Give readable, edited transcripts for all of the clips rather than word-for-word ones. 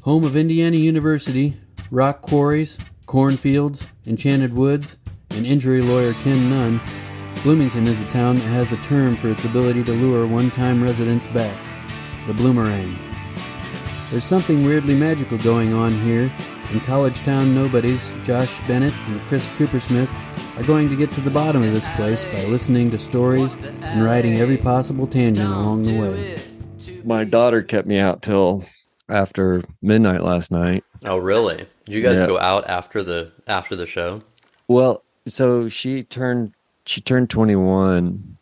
Home of Indiana University, rock quarries, cornfields, enchanted woods, and injury lawyer Ken Nunn, Bloomington is a town that has a term for its ability to lure one-time residents back, the bloomerang. There's something weirdly magical going on here, and college town nobodies Josh Bennett and Chris Coopersmith are going to get to the bottom of this place by listening to stories and riding every possible tangent along the way. My daughter kept me out till after midnight last night. Oh, really? Did you guys go out after the show? Well, so she turned 21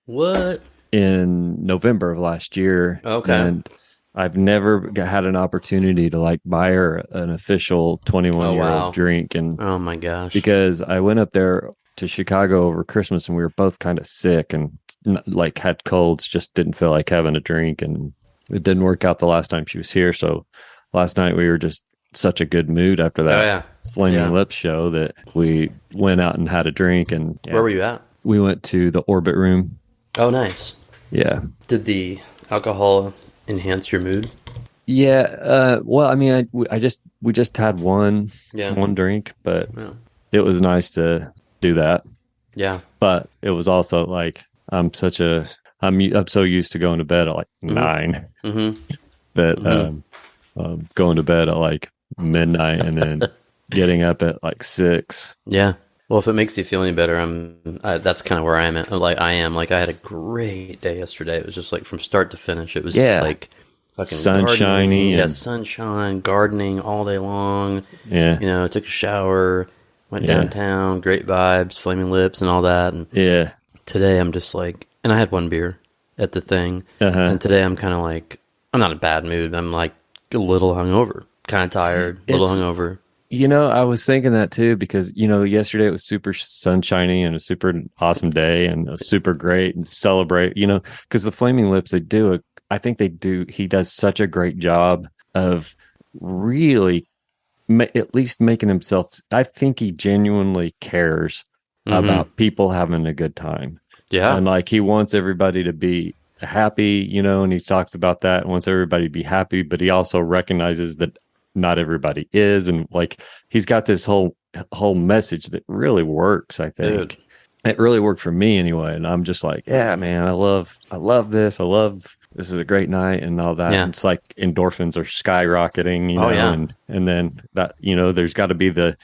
what? In November of last year. Okay. And I've never had an opportunity to like buy her an official 21-year-old drink. And oh my gosh. Because I went up there to Chicago over Christmas and we were both kind of sick and like had colds, just didn't feel like having a drink, and it didn't work out the last time she was here. So last night we were just such a good mood after that Flaming Lips show that we went out and had a drink. And where were you at? We went to the Orbit Room. Oh, nice. Yeah. Did the alcohol enhance your mood? Yeah. Well, I mean, we just had one drink, but it was nice to do that. Yeah. But it was also like I'm so used to going to bed at like 9 that going to bed at like midnight and then getting up at like 6. Yeah. Well, if it makes you feel any better, that's kind of where I am at. I had a great day yesterday. It was just like from start to finish. It was just like fucking sunshiny. Yeah, sunshine, gardening all day long. Yeah. You know, took a shower, went downtown, great vibes, Flaming Lips and all that. And today I'm just like, and I had one beer at the thing. And today I'm kind of like, I'm not in a bad mood. I'm like a little hungover, kind of tired, a little hungover. You know, I was thinking that too, because, you know, yesterday it was super sunshiny and a super awesome day and it was super great and celebrate, you know, because the Flaming Lips, he does such a great job of really at least making himself, I think he genuinely cares about people having a good time. Yeah. And like he wants everybody to be happy, you know, and he talks about that and wants everybody to be happy, but he also recognizes that not everybody is, and like he's got this whole message that really works. I think it really worked for me anyway, and I'm just like, yeah, man, I love this. This is a great night and all that. And it's like endorphins are skyrocketing, you know, and then that, you know, there's got to be the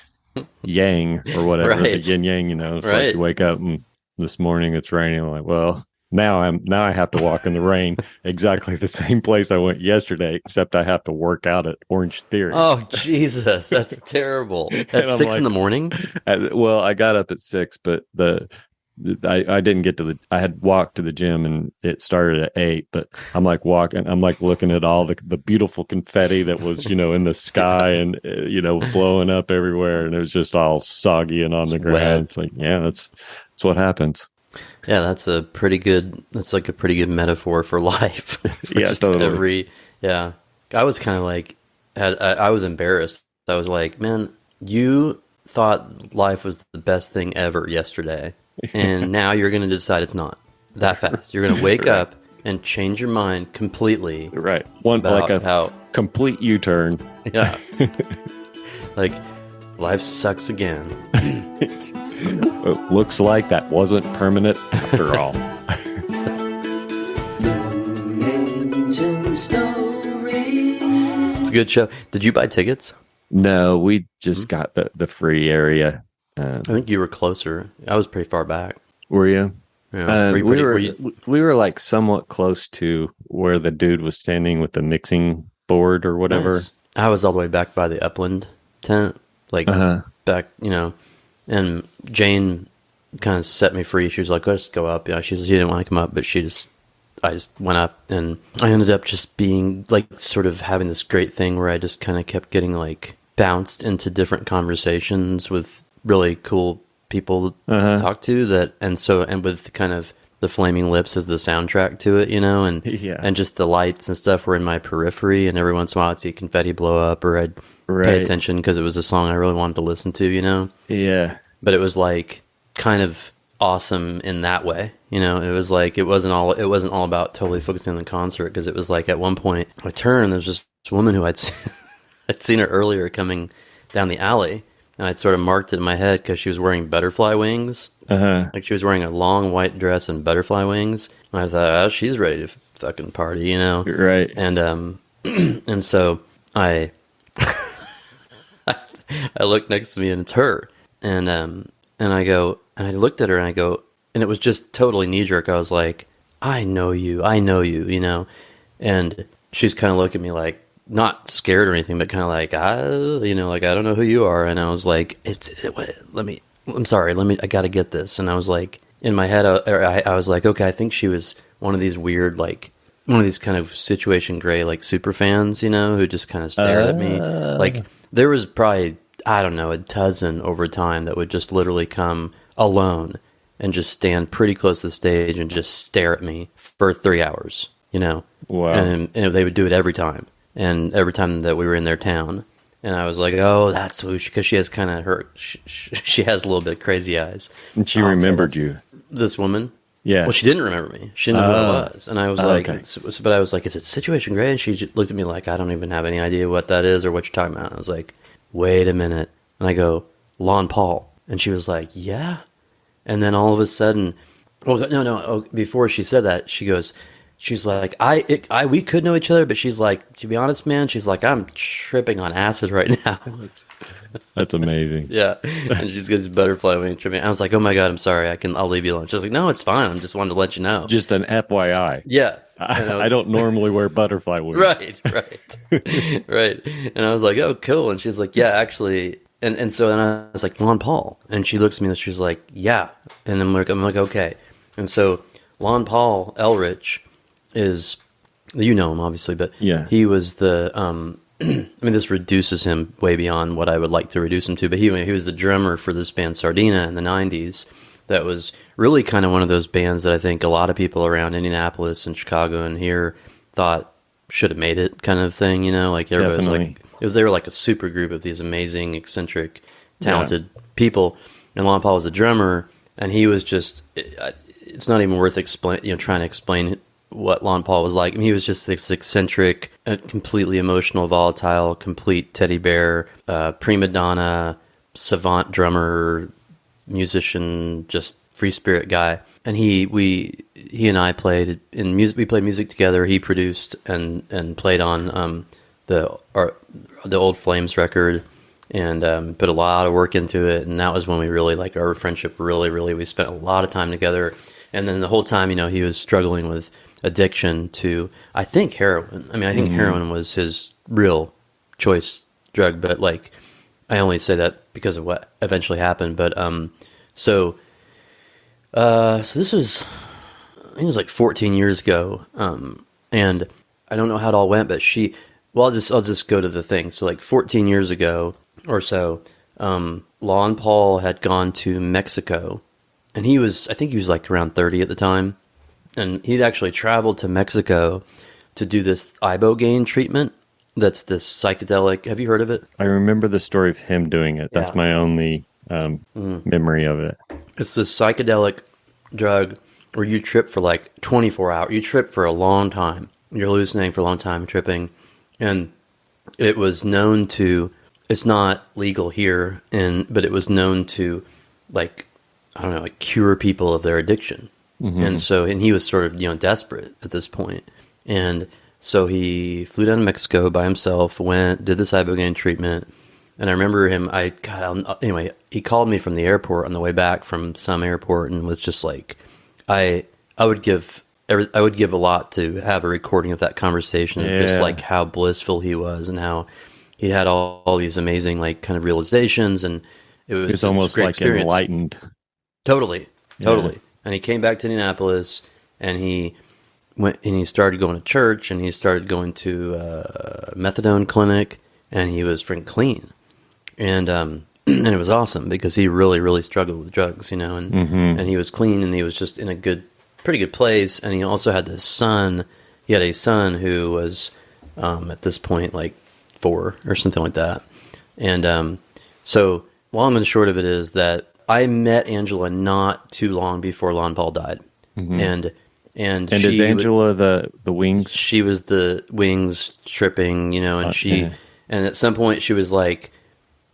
yang or whatever, the yin yang, you know. It's like you wake up and this morning it's raining. I'm like, well, now I have to walk in the rain exactly the same place I went yesterday, except I have to work out at Orange Theory. Oh, Jesus, that's terrible. At 6 in the morning? Well, I got up at 6, but I didn't get to I had walked to the gym and it started at 8, but I'm like looking at all the beautiful confetti that was, you know, in the sky and, you know, blowing up everywhere, and it was just all soggy and on the ground. It's like, yeah, that's what happens. Yeah, that's like a pretty good metaphor for life. For yeah, totally. I was kind of like, I was embarrassed. I was like, man, you thought life was the best thing ever yesterday, and now you're going to decide it's not that fast. You're going to wake up and change your mind completely. Right. Complete U-turn. Yeah. Like, life sucks again. It looks like that wasn't permanent after all. It's a good show. Did you buy tickets? No, we just got the free area. I think you were closer. I was pretty far back. Were you? Yeah. We were like somewhat close to where the dude was standing with the mixing board or whatever. Nice. I was all the way back by the Upland tent, like back, you know. And Jane kind of set me free. She was like, let's go up. Yeah, she didn't want to come up, but I just went up, and I ended up just being like sort of having this great thing where I just kind of kept getting like bounced into different conversations with really cool people to talk to and with kind of the Flaming Lips as the soundtrack to it, you know, and just the lights and stuff were in my periphery, and every once in a while I'd see confetti blow up, or I'd pay attention because it was a song I really wanted to listen to, you know? Yeah. But it was like kind of awesome in that way, you know? It was like, it wasn't all about totally focusing on the concert, because it was like at one point I turned, there was just woman who I'd seen her earlier coming down the alley, and I'd sort of marked it in my head because she was wearing butterfly wings. Like she was wearing a long white dress and butterfly wings. And I thought, oh, she's ready to fucking party, you know? Right. And and so I I look next to me and it's her. And I go, and I looked at her and I go, and it was just totally knee jerk. I was like, I know you, you know? And she's kind of looking at me like, not scared or anything, but kind of like, you know, like, I don't know who you are. And I was like, I'm sorry, I got to get this. And I was like, in my head, I was like, okay, I think she was one of these weird, like, one of these kind of Situation Grey, like, super fans, you know, who just kind of stared at me. Like, there was probably, I don't know, a dozen over time that would just literally come alone and just stand pretty close to the stage and just stare at me for 3 hours, you know? Wow. And they would do it every time. And every time that we were in their town. And I was like, oh, that's who she, because she has kind of she has a little bit crazy eyes. And she remembered you. This woman? Yeah. Well, she didn't remember me. She didn't know who I was. And I was like, okay. But I was like, is it Situation Grey? And she just looked at me like, I don't even have any idea what that is or what you're talking about. And I was like, wait a minute. And I go, LonPaul. And she was like, yeah. And then all of a sudden, well, no. Before she said that, she's like, we could know each other, but she's like, to be honest, man, she's like, I'm tripping on acid right now. That's amazing. Yeah. And she's got this butterfly wing tripping. I was like, oh my God, I'm sorry. I'll leave you alone. She's like, no, it's fine. I just wanted to let you know. Just an FYI. Yeah. I don't normally wear butterfly wings. Right. Right. And I was like, oh, cool. And she's like, yeah, actually. And so then I was like, LonPaul. And she looks at me and she's like, yeah. And I'm like, okay. And so LonPaul Ellrich is, you know him obviously, but yeah, he was the I mean, this reduces him way beyond what I would like to reduce him to, but he was the drummer for this band Sardina in the 90s. That was really kind of one of those bands that I think a lot of people around Indianapolis and Chicago and here thought should have made it, kind of thing, you know, like everybody's like, they were like a super group of these amazing, eccentric, talented people, and LonPaul was a drummer, and he was just, it's not even worth trying to explain what LonPaul was like. I mean, he was just this eccentric, completely emotional, volatile, complete teddy bear, prima donna, savant drummer, musician, just free spirit guy. And he and I played in music. We played music together. He produced and played on the Old Flames record, and put a lot of work into it. And that was when we really, like, our friendship really, we spent a lot of time together. And then the whole time, you know, he was struggling with addiction to, I think, heroin. I mean, I think heroin was his real choice drug, but, like, I only say that because of what eventually happened. But so this was, I think it was like 14 years ago, and I don't know how it all went, but I'll just go to the thing. So, like, 14 years ago or so, LonPaul had gone to Mexico, and I think he was like around 30 at the time, and he'd actually traveled to Mexico to do this ibogaine treatment. That's this psychedelic. Have you heard of it? I remember the story of him doing it. That's my only memory of it. It's this psychedelic drug where you trip for like 24 hours. You trip for a long time. You're hallucinating for a long time, tripping. And it was known to, it's not legal here, but it was known to, like, I don't know, like, cure people of their addiction. And he was sort of, you know, desperate at this point. And so he flew down to Mexico by himself, did this ibogaine treatment. And I remember him, anyway, he called me from the airport on the way back from some airport and was just like, I would give a lot to have a recording of that conversation of just like how blissful he was and how he had all these amazing, like, kind of realizations, and it was almost like enlightened. Totally. And he came back to Indianapolis, and he went and he started going to church, and he started going to a methadone clinic, and he was freaking clean. And and it was awesome because he really struggled with drugs, you know, and he was clean, and he was just in a pretty good place. And he also had this son. He had a son who was at this point like 4 or something like that. And so long and short of it is that I met Angela not too long before LonPaul died. And And is Angela the Wings? She was the Wings tripping, you know, and and at some point she was like,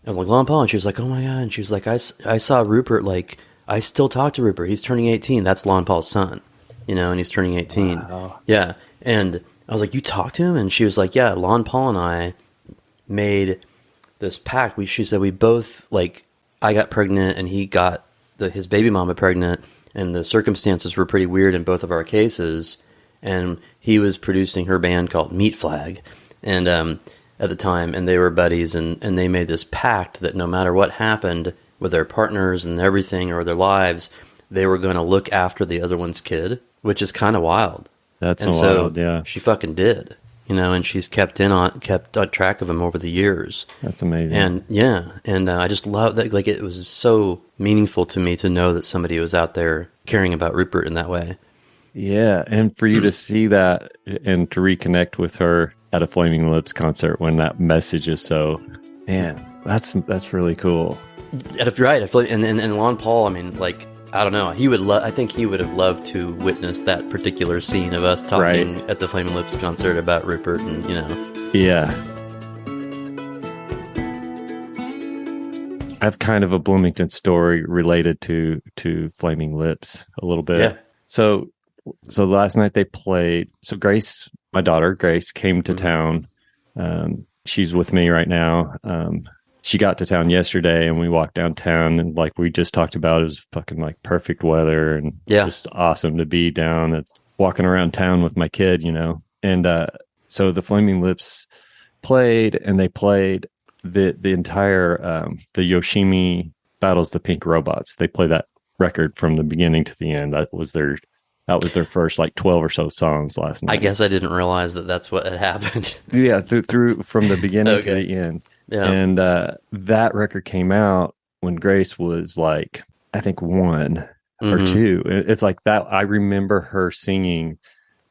I was like, LonPaul, and she was like, oh my God. And she was like, I saw Rupert, like, I still talk to Rupert. He's turning 18. That's LonPaul's son, you know, and he's turning 18. Wow. Yeah. And I was like, you talked to him? And she was like, yeah, LonPaul and I made this pact. She said we both, like, I got pregnant and he got his baby mama pregnant, and the circumstances were pretty weird in both of our cases. And he was producing her band called Meat Flag, and at the time, and they were buddies, and they made this pact that no matter what happened with their partners and everything or their lives, they were going to look after the other one's kid, which is kind of wild. That's wild, yeah. She fucking did, you know, and she's kept on track of him over the years. That's amazing. And yeah, and I just love that. Like, it was so meaningful to me to know that somebody was out there caring about Rupert in that way. Yeah, and for you to see that and to reconnect with her at a Flaming Lips concert when that message is so, man, that's really cool. Right, and LonPaul, I mean, like, I don't know, I think he would have loved to witness that particular scene of us talking at the Flaming Lips concert about Rupert, and you know. Yeah. I have kind of a Bloomington story related to Flaming Lips a little bit. Yeah. So last night they played. So Grace, my daughter Grace, came to town. She's with me right now. She got to town yesterday, and we walked downtown, and like we just talked about, it was fucking like perfect weather, and just awesome to be down and walking around town with my kid, you know. And so the Flaming Lips played, and they played the entire the Yoshimi Battles the Pink Robots. They played that record from the beginning to the end. That was their first like 12 or so songs last night. I guess I didn't realize that that's what had happened. Yeah, through from the beginning to the end. Yeah. And that record came out when Grace was like, I think 1 or 2. It's like that. I remember her singing,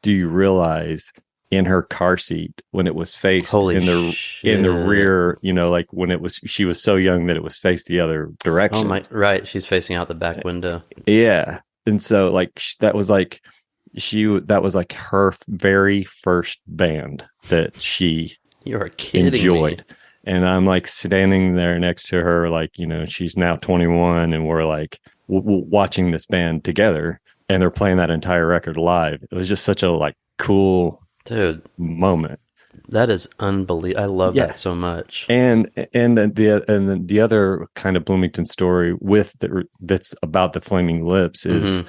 "Do You Realize?" in her car seat when it was faced in the rear, you know, like when she was so young that it was faced the other direction. Oh my, right. She's facing out the back window. Yeah. And so like that was like her very first band that she You're kidding enjoyed. Me. And I'm like standing there next to her, like, you know, she's now 21, and we're like watching this band together, and they're playing that entire record live. It was just such a like cool moment. That is unbelievable. I love that so much. And the other kind of Bloomington story that's about the Flaming Lips is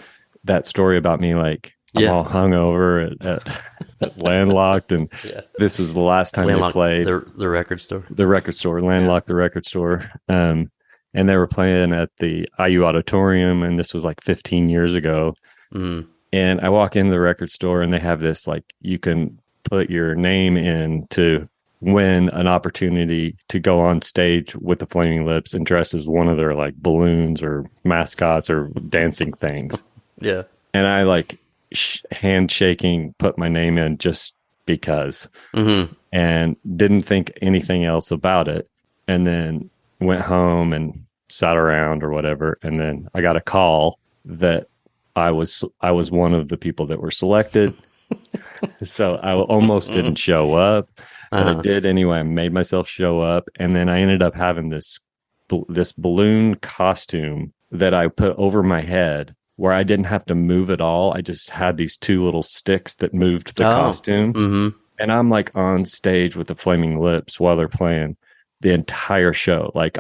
that story about me, like, I'm all hungover at Landlocked, and this was the last time they played the record store. The record store, Landlocked, the record store. And they were playing at the IU Auditorium, and this was like 15 years ago. And I walk into the record store, and they have this, like, you can put your name in to win an opportunity to go on stage with the Flaming Lips and dress as one of their like balloons or mascots or dancing things. Yeah. And I like handshaking put my name in just because, and didn't think anything else about it. And then went home and sat around or whatever. And then I got a call that I was one of the people that were selected. So I almost didn't show up, but I did anyway. I made myself show up, and then I ended up having this balloon costume that I put over my head, where I didn't have to move at all. I just had these 2 little sticks that moved the costume, and I'm like on stage with the Flaming Lips while they're playing the entire show. Like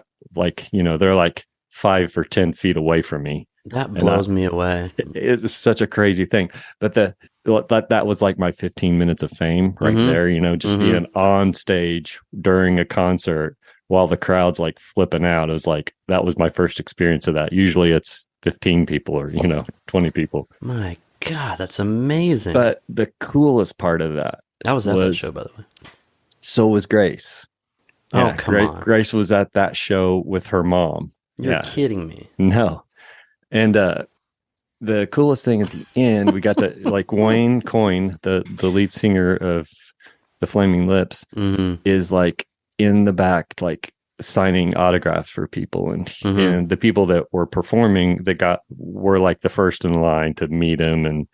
you know, they're like 5 or 10 feet away from me. That blows me away. It's such a crazy thing. But that was like my 15 minutes of fame right there, you know, just being on stage during a concert while the crowd's like flipping out. It was like, that was my first experience of that. Usually it's 15 people or, you know, 20 people. My God, that's amazing. But the coolest part of that. I was at that show, by the way. So was Grace. Oh, come on. Grace was at that show with her mom. You're kidding me. No. And the coolest thing at the end, we got to like Wayne Coyne, the lead singer of the Flaming Lips, is like in the back, like signing autographs for people, and the people that were performing were like the first in line to meet him, and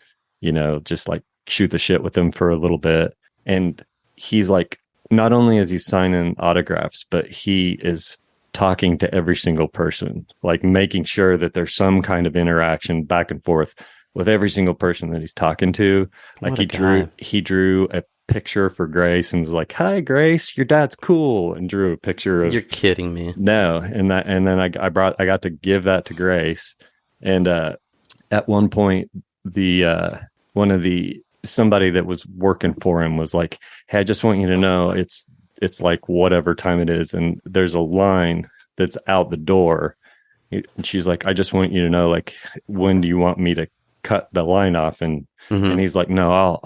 just like shoot the shit with him for a little bit. And he's like, not only is he signing autographs, but he is talking to every single person, like making sure that there's some kind of interaction back and forth with every single person that he's talking to. Like he drew a picture for Grace and was like, "Hi Grace, your dad's cool," and drew a picture of. You're kidding me. No. And then I got to give that to Grace. And at one point somebody that was working for him was like, "Hey, I just want you to know it's like whatever time it is, and there's a line that's out the door." And she's like, "I just want you to know, like, when do you want me to cut the line off?" And he's like, "No,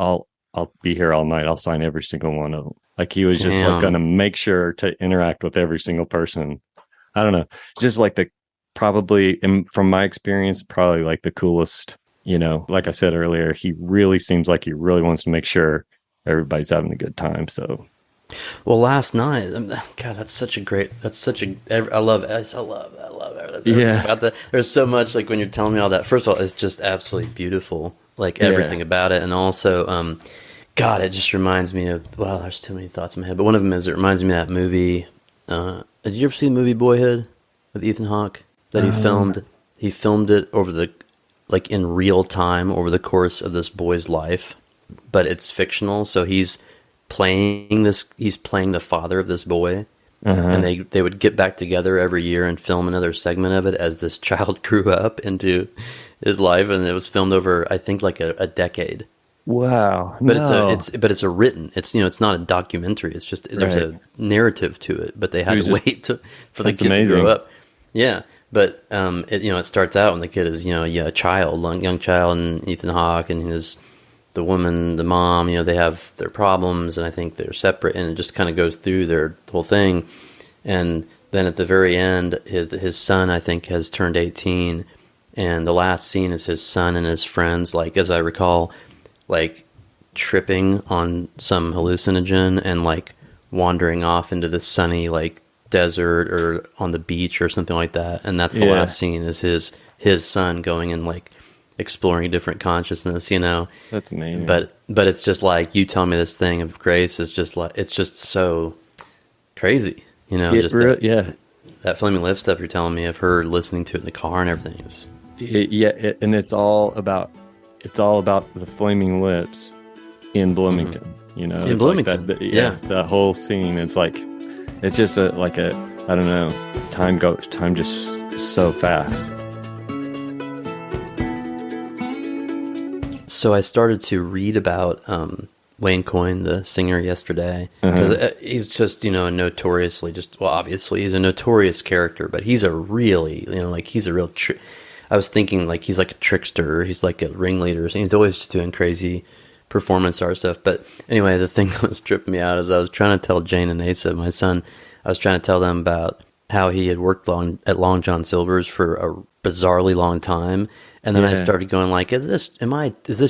I'll be here all night. I'll sign every single one of them." Like he was just like going to make sure to interact with every single person. I don't know, just like probably, from my experience, probably like the coolest. Like I said earlier, he really seems like he really wants to make sure everybody's having a good time. So, well, last night, God, I love everything about that. There's so much, like when you're telling me all that. First of all, it's just absolutely beautiful, like everything about it, and also, God, it just reminds me of. Wow, there's too many thoughts in my head, but one of them is it reminds me of that movie. Did you ever see the movie Boyhood with Ethan Hawke that he filmed? He filmed it like in real time over the course of this boy's life, but it's fictional. So he's playing the father of this boy, and they would get back together every year and film another segment of it as this child grew up into his life, and it was filmed over, I think, like a decade. Wow. But it's not a documentary. It's just, there's a narrative to it, but they had to wait for the kid to grow up. Yeah. But it starts out when the kid is a young child, and Ethan Hawke and the woman, the mom, they have their problems, and I think they're separate, and it just kind of goes through their whole thing. And then at the very end, his son, I think, has turned 18, and the last scene is his son and his friends, like, as I recall, like tripping on some hallucinogen and like wandering off into the sunny like desert or on the beach or something like that. And that's the last scene, is his son going and like exploring different consciousness, That's amazing. But it's just like, you tell me this thing of Grace is just like, it's just so crazy, that Flaming Lips stuff you're telling me, of her listening to it in the car and everything is. And it's all about the Flaming Lips in Bloomington, in Bloomington. Like the whole scene. It's like, it's just I don't know, time just so fast. So I started to read about Wayne Coyne, the singer, yesterday, because he's just, obviously he's a notorious character, but he's a really, he's a real, I was thinking like he's like a trickster, he's like a ringleader, so he's always just doing crazy performance art stuff. But anyway, the thing that was tripping me out is I was trying to tell Jane and Asa, my son, I was trying to tell them about how he had worked at Long John Silver's for a bizarrely long time. And then I started going like, is this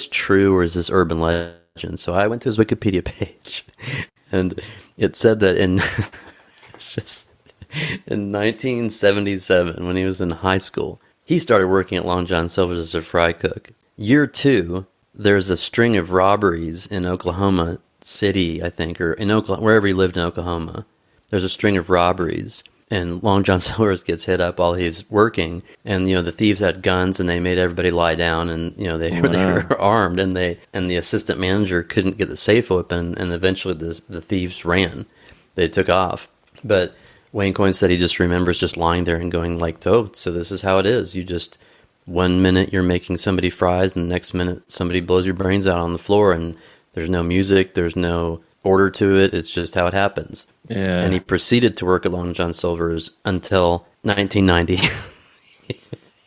true or is this urban legend? So I went to his Wikipedia page, and it said that in 1977, when he was in high school, he started working at Long John Silver's as a fry cook. Year 2, there's a string of robberies in Oklahoma City, I think, or in Oklahoma, wherever he lived in Oklahoma. There's a string of robberies, and Long John Silver's gets hit up while he's working, and the thieves had guns, and they made everybody lie down, and they were armed, and the assistant manager couldn't get the safe open, and eventually the thieves ran. They took off, but Wayne Coyne said he just remembers just lying there and going like, "Oh, so this is how it is. You just, one minute you're making somebody fries, and the next minute somebody blows your brains out on the floor, and there's no music, there's no order to it. It's just how it happens." Yeah. And he proceeded to work at Long John Silver's until 1990.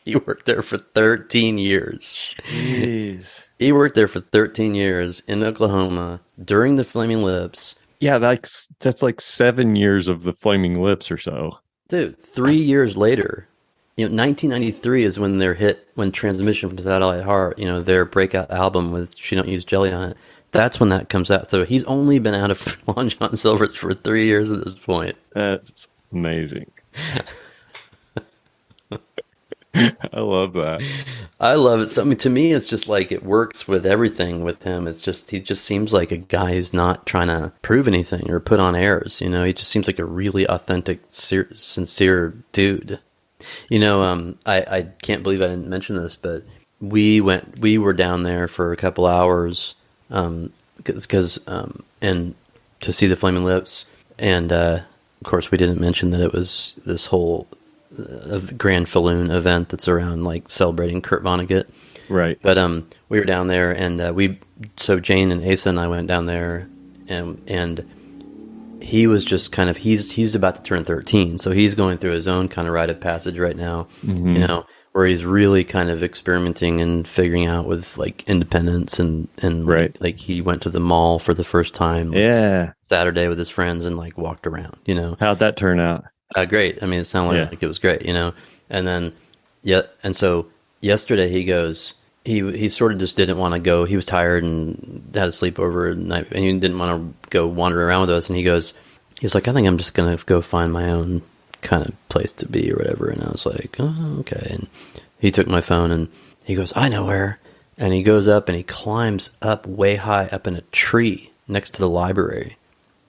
He worked there for 13 years. Jeez. He worked there for 13 years in Oklahoma during the Flaming Lips. Yeah, that's like 7 years of the Flaming Lips or so. Dude, 3 years later, 1993 is when when Transmission from Satellite Heart, their breakout album with She Don't Use Jelly on it, that's when that comes out. So he's only been out of Long John Silver's for 3 years at this point. That's amazing. I love that. I love it. So, I mean, to me, it's just like it works with everything with him. It's just, he just seems like a guy who's not trying to prove anything or put on airs. You know, he just seems like a really authentic, sincere dude. You know, I can't believe I didn't mention this, but we were down there for a couple hours, and to see the Flaming Lips. And, of course, we didn't mention that it was this whole Granfalloon event that's around like celebrating Kurt Vonnegut. Right. But we were down there, and so Jane and Asa and I went down there, and he was just kind of, he's about to turn 13, so he's going through his own kind of rite of passage right now, you know, where he's really kind of experimenting and figuring out with like independence and right. like he went to the mall for the first time, Yeah, Saturday with his friends and like walked around, you know. how'd that turn out? Great. I mean, it sounded like it was great, you know. And then, and so yesterday he goes, he sort of just didn't want to go. He was tired and had a sleepover at night, and he didn't want to go wander around with us. And he's like, I think I'm just gonna go find my own kind of place to be or whatever. And I was like, oh, okay. And he took my phone and he goes, I know where. And he goes up and he climbs up way high up in a tree next to the library.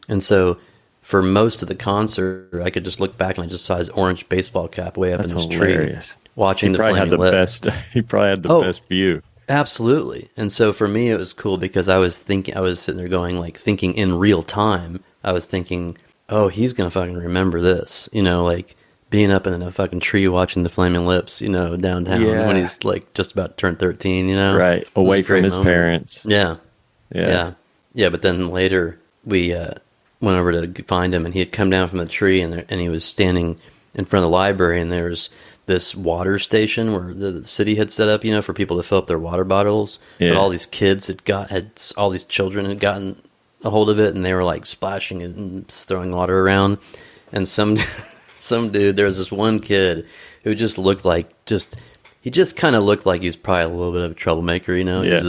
And so for most of the concert, I could just look back and I just saw his orange baseball cap way up in this hilarious. Tree, watching the Flaming Lips. He probably had the best view. Absolutely. And so for me, it was cool because I was sitting there going, like, thinking in real time. I was thinking, oh, he's gonna fucking remember this, you know, like being up in a fucking tree watching the Flaming Lips, you know, downtown when he's like just about to turn 13, you know, right, away from his parents. Yeah. But then later we went over to find him, and he had come down from the tree, and he was standing in front of the library, and there's this water station where the city had set up, you know, for people to fill up their water bottles. Yeah. But all these kids all these children had gotten a hold of it, and they were like splashing it and throwing water around. And some dude, there was this one kid who just looked like he just kind of looked like he was probably a little bit of a troublemaker, you know. Yeah.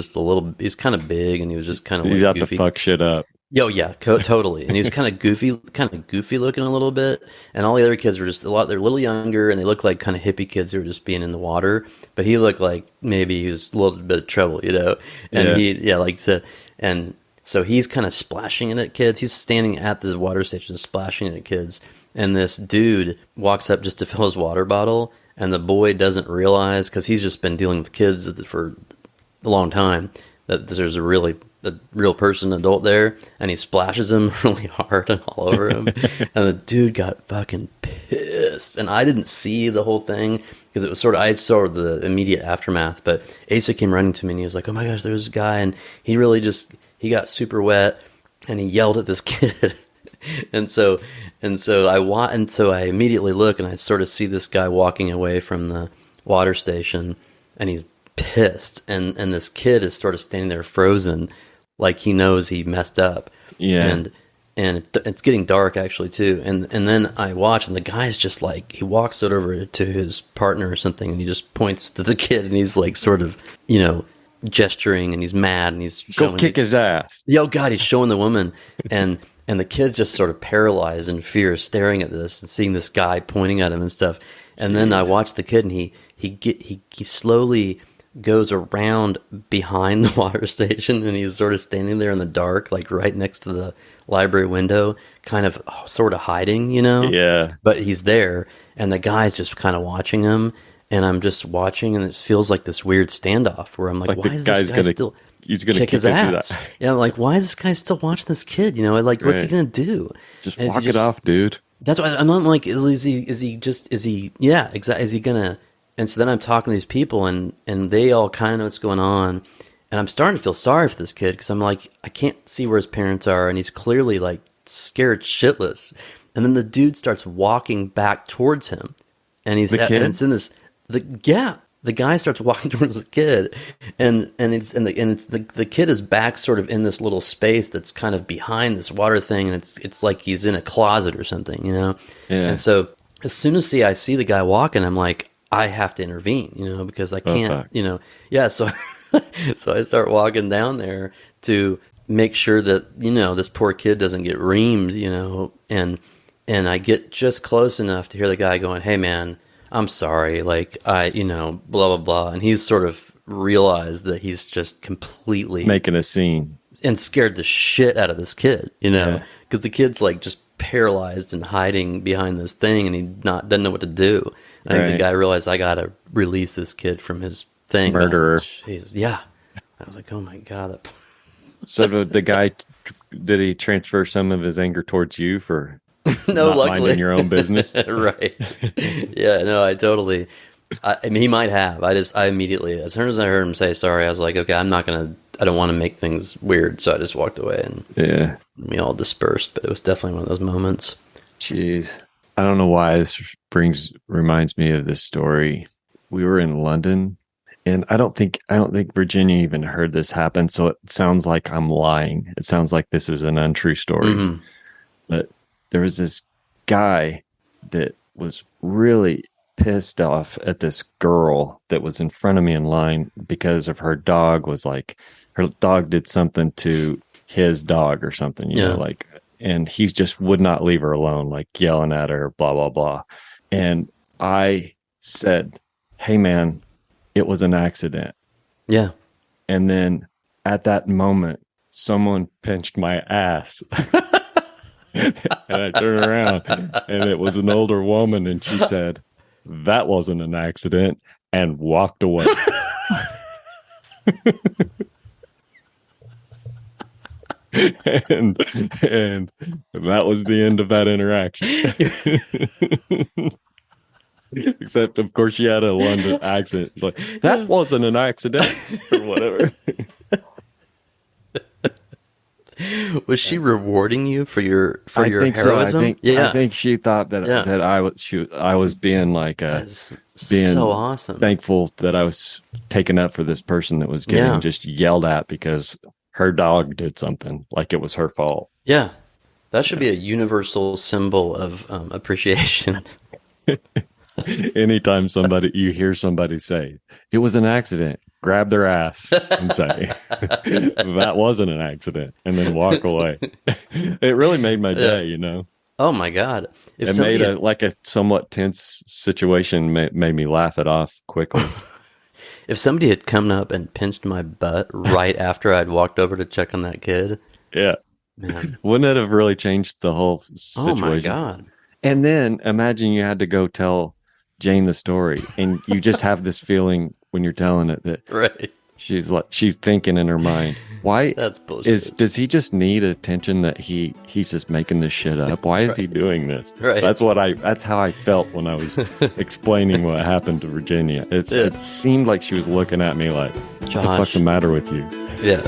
He's kind of big, and he was just kind of he's like out goofy. To fuck shit up. Yo, yeah, totally. And he was kind of goofy looking a little bit. And all the other kids were just they're a little younger, and they looked like kind of hippie kids who were just being in the water. But he looked like maybe he was a little bit of trouble, you know. And and so he's kind of splashing it at kids. He's standing at the water station splashing it at kids. And this dude walks up just to fill his water bottle, and the boy doesn't realize, because he's just been dealing with kids for a long time, that there's a real person, adult there, and he splashes him really hard and all over him. And the dude got fucking pissed. And I didn't see the whole thing because it was I saw the immediate aftermath. But Asa came running to me and he was like, oh my gosh, there's a guy. And he really he got super wet and he yelled at this kid. And so I immediately look and I sort of see this guy walking away from the water station, and he's pissed. And this kid is sort of standing there frozen, like he knows he messed up. Yeah. And it's getting dark actually too. And then I watch, and the guy's just like, he walks it over to his partner or something, and he just points to the kid, and he's like sort of, you know, gesturing, and he's mad, and he's go kick his ass. Yo, God, he's showing the woman, and the kid's just sort of paralyzed in fear, staring at this and seeing this guy pointing at him and stuff. And then I watch the kid, and he slowly goes around behind the water station, and he's sort of standing there in the dark, like right next to the library window, kind of sort of hiding, you know? Yeah. But he's there, and the guy's just kind of watching him, and I'm just watching, and it feels like this weird standoff where I'm like why is this guy still kick his ass? Yeah, I'm like, why is this guy still watching this kid? You know, like, what's he gonna do? Just walk it off, dude. That's why I'm like, is he yeah, exactly, is he gonna? And so then I'm talking to these people, and they all kind of know what's going on. And I'm starting to feel sorry for this kid, because I'm like, I can't see where his parents are, and he's clearly like scared shitless. And then the dude starts walking back towards him, and the guy starts walking towards the kid, and the kid is back sort of in this little space that's kind of behind this water thing, and it's like he's in a closet or something, you know. Yeah. And so as soon as I see the guy walking, I'm like, I have to intervene, you know, because I can't, you know. Yeah, so so I start walking down there to make sure that, you know, this poor kid doesn't get reamed, you know, and I get just close enough to hear the guy going, hey man, I'm sorry, like blah blah blah, and he's sort of realized that he's just completely making a scene and scared the shit out of this kid, because Yeah. the kid's like just paralyzed and hiding behind this thing, and he doesn't know what to do. And I think the guy realized, I gotta release this kid from his thing. Murderer. Jesus, yeah. I was like, oh my god. So the guy, did he transfer some of his anger towards you for No, not luckily. minding your own business? Right. Yeah, no, I totally. I mean, he might have. I immediately, as soon as I heard him say sorry, I was like, okay, I don't want to make things weird, so I just walked away, and we all dispersed. But it was definitely one of those moments. Jeez, I don't know why this reminds me of this story. We were in London, and I don't think Virginia even heard this happen. So it sounds like I'm lying. It sounds like this is an untrue story. Mm-hmm. But there was this guy that was really pissed off at this girl that was in front of me in line because of her dog did something to his dog or something, you know, and he just would not leave her alone, like yelling at her, blah, blah, blah. And I said, hey man, it was an accident. Yeah. And then at that moment, someone pinched my ass. And I turned around and it was an older woman, and she said, that wasn't an accident, and walked away. and that was the end of that interaction. Except, of course, she had a London accent. Like, that wasn't an accident, or whatever. Was she rewarding you for your heroism? So. I think she thought that I was being like so awesome, thankful that I was taken up for this person that was getting just yelled at because her dog did something, like it was her fault. Yeah, that should be a universal symbol of appreciation. Anytime you hear somebody say it was an accident, grab their ass and say that wasn't an accident, and then walk away. It really made my day, you know. Oh my god! It made a somewhat tense situation made me laugh it off quickly. If somebody had come up and pinched my butt right after I'd walked over to check on that kid, man, wouldn't it have really changed the whole situation? Oh my god! And then imagine you had to go tell Jane the story, and you just have this feeling when you're telling it that she's thinking in her mind, why that's bullshit. Does he just need attention that he's just making this shit up? Why is he doing this? Right. That's how I felt when I was explaining what happened to Virginia. It seemed like she was looking at me like, what the fuck's the matter with you? Yeah.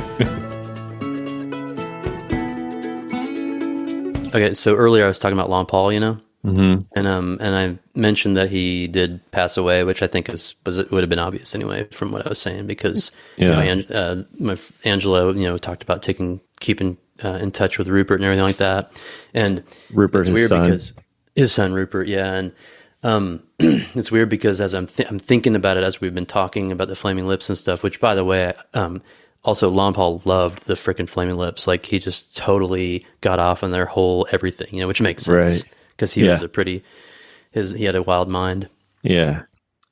Okay, so earlier I was talking about LonPaul, you know? Mm-hmm. And I mentioned that he did pass away, which I think it would have been obvious anyway from what I was saying, because Angelo, talked about keeping in touch with Rupert and everything like that. And Rupert, it's weird because his son Rupert, and it's weird because as I'm thinking about it as we've been talking about the Flaming Lips and stuff, which by the way, also LonPaul loved the frickin' Flaming Lips, like he just totally got off on their whole everything, which makes sense. Right. Because he was he had a wild mind. Yeah.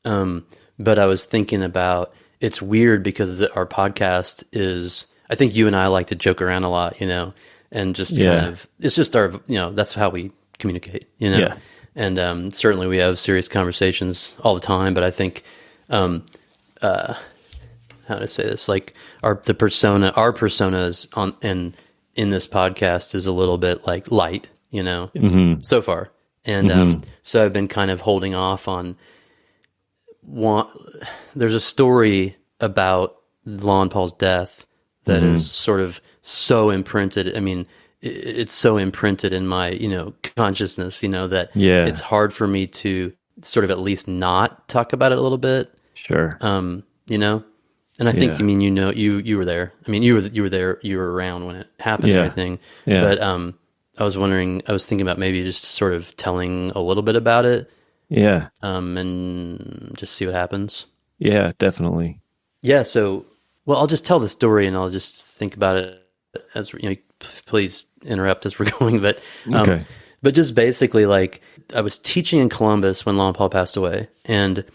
But I was thinking about, it's weird because our podcast is, I think you and I like to joke around a lot, and just kind of, it's just our, that's how we communicate, Yeah. And certainly we have serious conversations all the time, but I think, how to say this, like our personas in this podcast is a little bit like light, so far. And so I've been kind of holding off on there's a story about LonPaul's death that is sort of so imprinted. I mean, it's so imprinted in my, consciousness, that it's hard for me to sort of at least not talk about it a little bit. Sure. And I think, you were there. I mean, you were there, you were around when it happened and everything. Yeah. But, I was thinking about maybe just sort of telling a little bit about it. Yeah. And just see what happens. Yeah, definitely. Yeah. So, I'll just tell the story and I'll just think about it as, please interrupt as we're going. But But just basically, like, I was teaching in Columbus when LonPaul passed away, and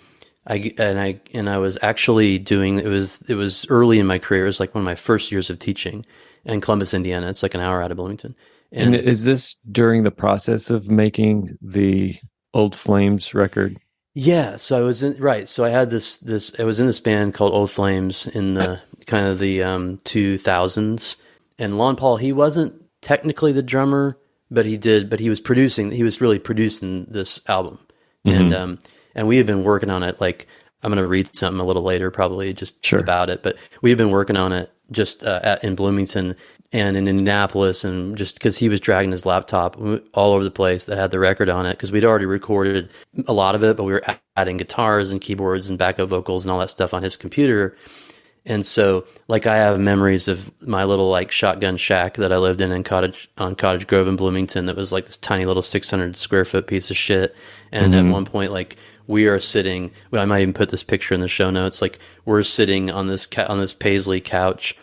I was actually doing it was early in my career. It was like one of my first years of teaching in Columbus, Indiana. It's like an hour out of Bloomington. And is this during the process of making the Old Flames record? Yeah, so I was so I had this I was in this band called Old Flames in the kind of the 2000s, and LonPaul, he wasn't technically the drummer, but he was really producing this album. Mm-hmm. And we had been working on it, like, I'm going to read something a little later probably just about it, but we had been working on it just in Bloomington and in Indianapolis, and just because he was dragging his laptop all over the place that had the record on it, because we'd already recorded a lot of it, but we were adding guitars and keyboards and backup vocals and all that stuff on his computer. And so, like, I have memories of my little, like, shotgun shack that I lived in Cottage Grove in Bloomington that was like this tiny little 600 square foot piece of shit. And at one point, like, we are sitting, I might even put this picture in the show notes, like, we're sitting on this Paisley couch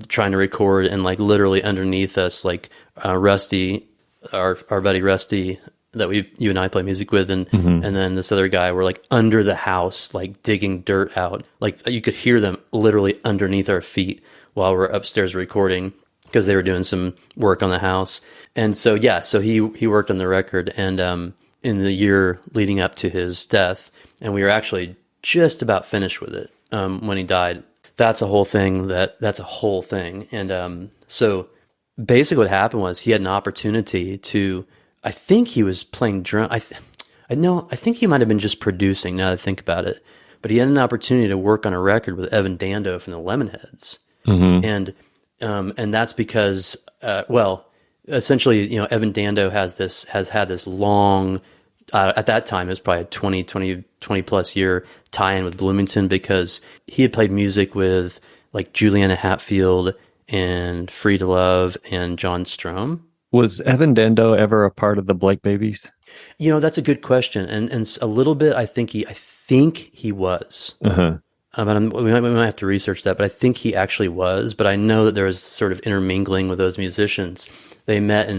trying to record, and, like, literally underneath us, like, Rusty, our buddy Rusty, that you and I play music with, and then this other guy were, like, under the house, like, digging dirt out. Like, you could hear them literally underneath our feet while we're upstairs recording, because they were doing some work on the house. And so, so he worked on the record, and in the year leading up to his death, and we were actually just about finished with it when he died. That's a whole thing. And so basically what happened was he had an opportunity to, I think he was playing drum. I think he might have been just producing, now that I think about it. But he had an opportunity to work on a record with Evan Dando from the Lemonheads. Mm-hmm. And that's because, essentially, you know, Evan Dando has had this long, at that time, it was probably a 20 plus year tie-in with Bloomington, because he had played music with, like, Juliana Hatfield and Free to Love and John Strom. Was Evan Dando ever a part of the Blake Babies? You know, that's a good question, and a little bit. I think he was. Uh-huh. But we might have to research that. But I think he actually was. But I know that there was sort of intermingling with those musicians. They met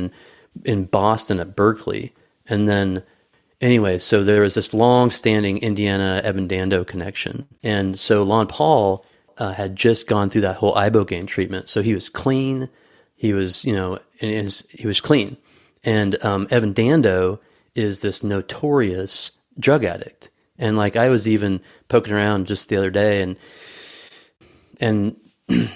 in Boston at Berkeley, and then anyway, so there was this long-standing Indiana Evan Dando connection, and so LonPaul had just gone through that whole ibogaine treatment, so he was clean. He was, you know, he was clean. And Evan Dando is this notorious drug addict. And, like, I was even poking around just the other day, and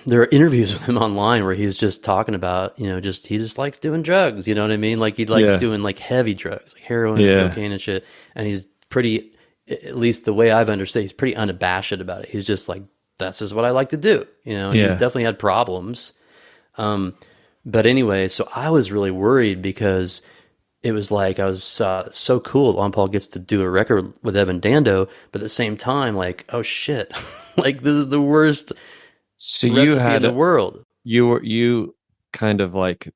there are interviews with him online where he's just talking about, you know, he just likes doing drugs. You know what I mean? Like, he likes doing, like, heavy drugs, like heroin and cocaine and shit. And he's pretty, at least the way I've understood, he's pretty unabashed about it. He's just like, that's just what I like to do. You know, and he's definitely had problems. But anyway, so I was really worried, because it was like, I was so cool LonPaul gets to do a record with Evan Dando, but at the same time, like, oh shit, like, this is the worst recipe in the world. You kind of, like,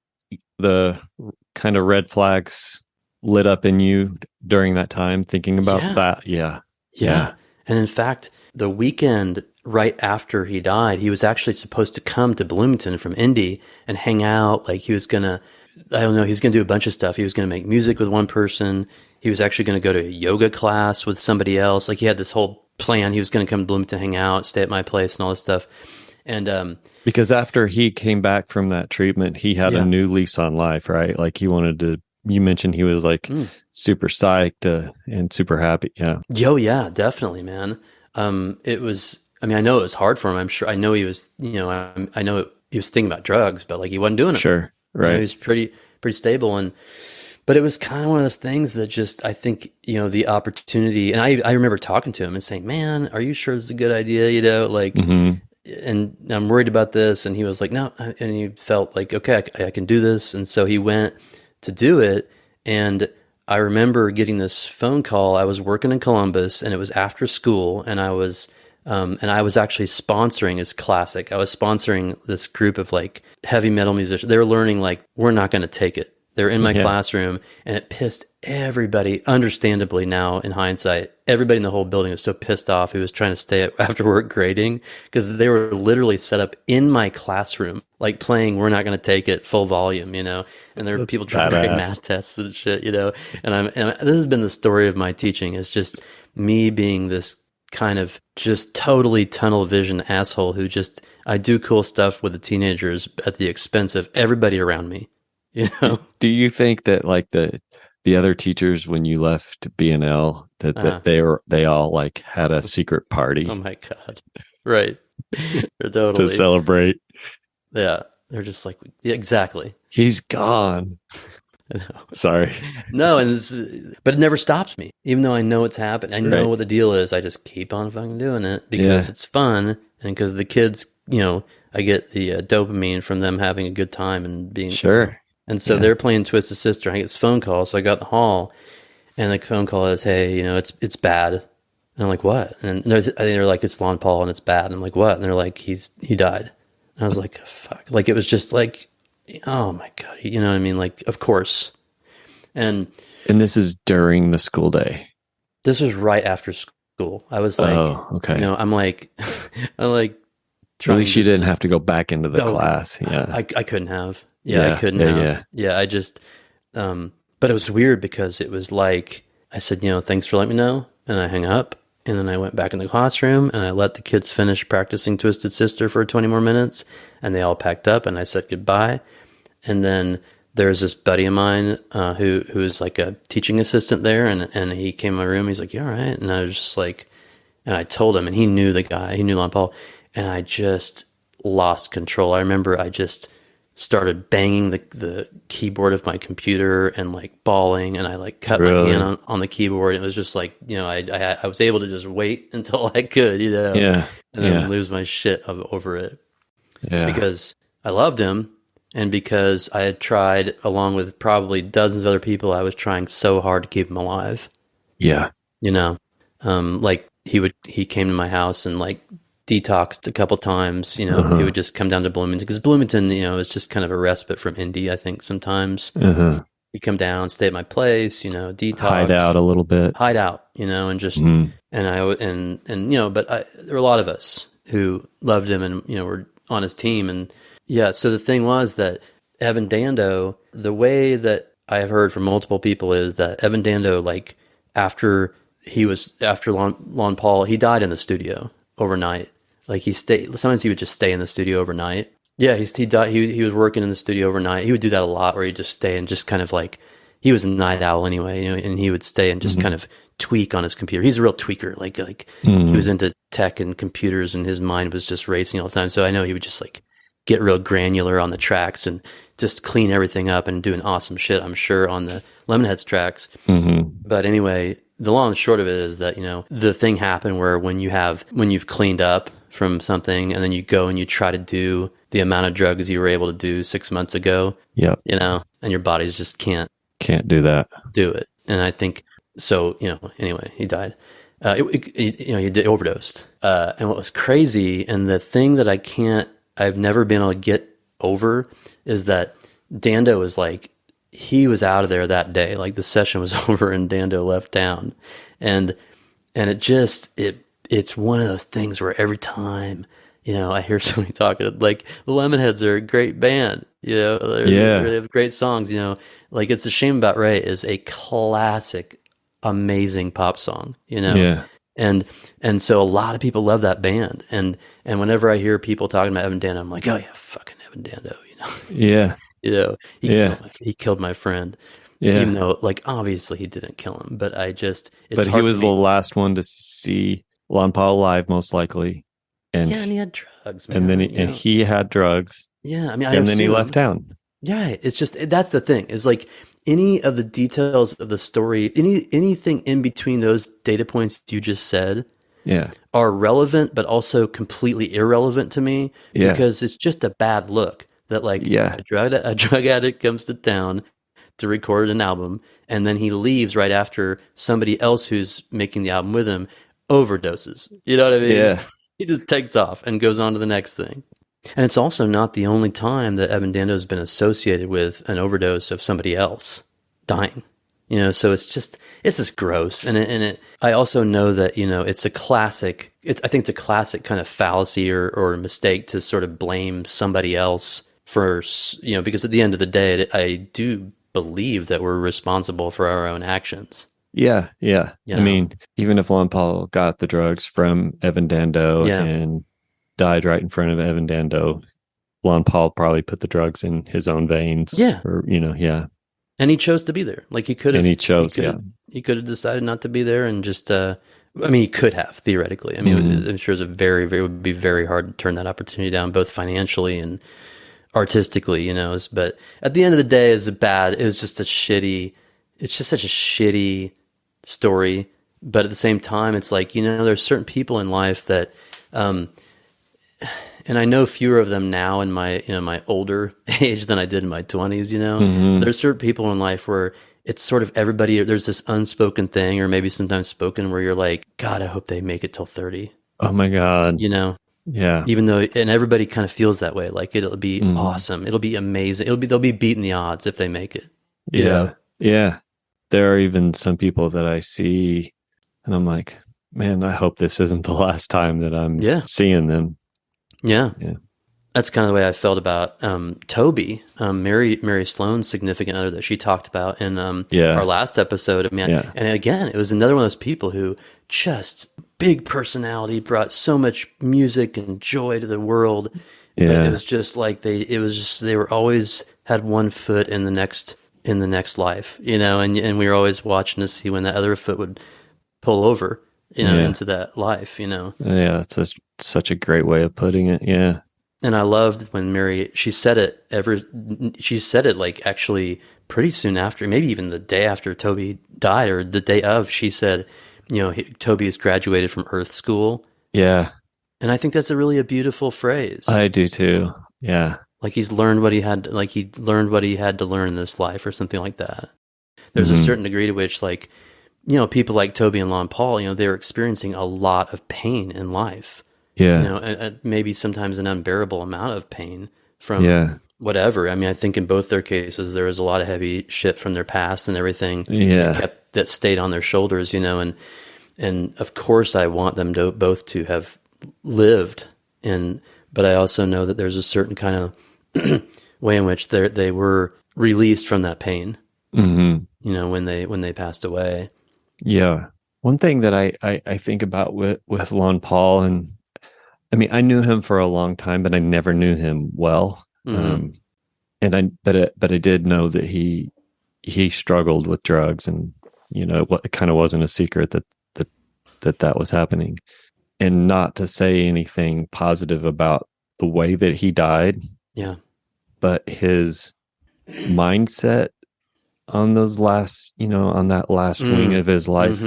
the kind of red flags lit up in you during that time, thinking about that. Yeah. And in fact, the weekend right after he died, he was actually supposed to come to Bloomington from Indy and hang out. Like, he was going to, I don't know, he was going to do a bunch of stuff. He was going to make music with one person. He was actually going to go to a yoga class with somebody else. Like, he had this whole plan. He was going to come to Bloomington, hang out, stay at my place and all this stuff. And because after he came back from that treatment, he had a new lease on life, right? Like, he wanted to, you mentioned he was, like, super psyched and super happy. Yeah. Yeah, definitely, man. It was, I mean, I know it was hard for him. I'm sure. I know he was, you know, I know he was thinking about drugs, but, like, he wasn't doing it. Sure. Right. You know, he was pretty stable. But it was kind of one of those things that just, I think, you know, the opportunity, and I remember talking to him and saying, man, are you sure this is a good idea? You know, like, and I'm worried about this. And he was like, no. And he felt like, okay, I can do this. And so he went to do it. And I remember getting this phone call. I was working in Columbus, and it was after school, and I was actually sponsoring his classic. I was sponsoring this group of, like, heavy metal musicians. They were learning, like, we're not going to take it. They're in my classroom, and it pissed everybody, understandably now in hindsight, everybody in the whole building was so pissed off who was trying to stay after work grading, because they were literally set up in my classroom, like playing We're Not Going to Take It full volume, you know, and there were people trying to grade math tests and shit, you know, and this has been the story of my teaching, is just me being this kind of just totally tunnel vision asshole who just, I do cool stuff with the teenagers at the expense of everybody around me. You know? Do you think that like the other teachers, when you left BNL, that they all like had a secret party? Oh my God. Right. They're totally to celebrate. Yeah. They're just like, yeah, exactly. He's gone. Sorry. No, but it never stops me. Even though I know it's happened. I know what the deal is. I just keep on fucking doing it because it's fun, and because the kids, you know, I get the dopamine from them having a good time and being sure. And so they're playing Twisted Sister. I get this phone call. So I got in the hall, and the phone call is, "Hey, you know, it's bad." And I'm like, "What?" And they're like, "It's LonPaul and it's bad." And I'm like, "What?" And they're like, he died." And I was like, "Fuck!" Like it was just like, oh my God, you know what I mean? Like, of course. And this is during the school day. This was right after school. I was like, oh, okay. You know, I'm like. At least you didn't have to go back into the class. Yeah, I couldn't have. I couldn't have. I just, but it was weird because it was like, I said, you know, thanks for letting me know. And I hung up, and then I went back in the classroom, and I let the kids finish practicing Twisted Sister for 20 more minutes, and they all packed up, and I said goodbye. And then there's this buddy of mine who is like a teaching assistant there, and he came in my room. He's like, "You all right?" And I was just like, and I told him, and he knew the guy, he knew LonPaul, and I just lost control. I remember I just started banging the keyboard of my computer and like bawling, and I like cut my hand on the keyboard. It was just like, you know, I was able to just wait until I could, you know, and then lose my shit over it, because I loved him, and because I had tried, along with probably dozens of other people, I was trying so hard to keep him alive. Yeah, you know, like he came to my house and like detoxed a couple times, you know. He would just come down to Bloomington, because Bloomington, you know, is just kind of a respite from Indy, I think, sometimes. He'd come down, stay at my place, you know, detox, hide out a little bit, you know, and just and you know, but there were a lot of us who loved him and, you know, were on his team. And so the thing was that Evan Dando, the way that I have heard from multiple people is that Evan Dando, like after LonPaul, he died in the studio overnight. Like sometimes he would just stay in the studio overnight. Yeah, he died. He was working in the studio overnight. He would do that a lot, where he'd just stay and just kind of like, he was a night owl anyway, you know, and he would stay and just kind of tweak on his computer. He's a real tweaker. Like he was into tech and computers, and his mind was just racing all the time. So I know he would just like get real granular on the tracks and just clean everything up and doing awesome shit, I'm sure, on the Lemonheads tracks. But anyway, the long and short of it is that, you know, the thing happened where when you've cleaned up from something, and then you go and you try to do the amount of drugs you were able to do 6 months ago, you know, and your bodies just can't do that. Do it. And I think so, you know, anyway, he died. You know, he overdosed. And what was crazy, and the thing that I've never been able to get over, is that Dando was like, he was out of there that day. Like the session was over and Dando left town. And it's one of those things where every time, you know, I hear somebody talking, like the Lemonheads are a great band, you know, they have great songs, you know, like It's a Shame About Ray is a classic, amazing pop song, you know? Yeah. And so a lot of people love that band. And whenever I hear people talking about Evan Dando, I'm like, oh yeah, fucking Evan Dando, you know? Yeah. You know, he killed my friend. Yeah. Even though, like, obviously he didn't kill him, but but he was the last one to see LonPaul live, most likely. And he had drugs, man. And then he had drugs. Yeah, I mean, and then he left town. Yeah, it's just, that's the thing. Is like any of the details of the story, anything in between those data points you just said, are relevant, but also completely irrelevant to me, because it's just a bad look that like a drug addict comes to town to record an album, and then he leaves right after somebody else who's making the album with him overdoses. You know what I mean? Yeah. He just takes off and goes on to the next thing. And it's also not the only time that Evan Dando has been associated with an overdose of somebody else dying. So it's just gross. And I also know that, it's a classic, I think it's a classic kind of fallacy or mistake to sort of blame somebody else for, because at the end of the day, I do believe that we're responsible for our own actions. Yeah. I mean, even if LonPaul got the drugs from Evan Dando and died right in front of Evan Dando, LonPaul probably put the drugs in his own veins. Yeah. Or, And he chose to be there. Like he could have. And he chose, He could have decided not to be there and just. He could have theoretically. I'm sure it would be very hard to turn that opportunity down, both financially and artistically. But at the end of the day, it's just such a shitty story. But at the same time, it's like there's certain people in life that. And I know fewer of them now in my my older age than I did in my 20s. There's certain people in life where it's sort of everybody. There's this unspoken thing, or maybe sometimes spoken, where you're like, God, I hope they make it till 30. Oh my God, Yeah. Even though, and everybody kind of feels that way. Like it'll be awesome. It'll be amazing. They'll be beating the odds if they make it. Yeah. There are even some people that I see, and I'm like, man, I hope this isn't the last time that I'm seeing them. Yeah. That's kind of the way I felt about Toby, Mary Sloan's significant other that she talked about in our last episode. And again, it was another one of those people who just big personality, brought so much music and joy to the world. Yeah. But it was just like they were always had one foot in the next life, and we were always watching to see when that other foot would pull over, into that life, Yeah, that's such a great way of putting it. Yeah. And I loved when Mary, she said it like actually pretty soon after, maybe even the day after Toby died or the day of, she said, Toby has graduated from Earth School. Yeah. And I think that's a beautiful phrase. I do too. Yeah. Like he learned what he had to learn in this life or something like that. There's a certain degree to which people like Toby and LonPaul, they're experiencing a lot of pain in life. Yeah. And maybe sometimes an unbearable amount of pain from whatever. I think in both their cases, there was a lot of heavy shit from their past and everything that stayed on their shoulders, and of course I want them to both to have lived but I also know that there's a certain kind of way in which they were released from that pain, when they passed away. Yeah. One thing that I think about with LonPaul, and I knew him for a long time, but I never knew him well. But I did know that he struggled with drugs, and it kind of wasn't a secret that was happening. And not to say anything positive about the way that he died, but his mindset on those last, on that last wing of his life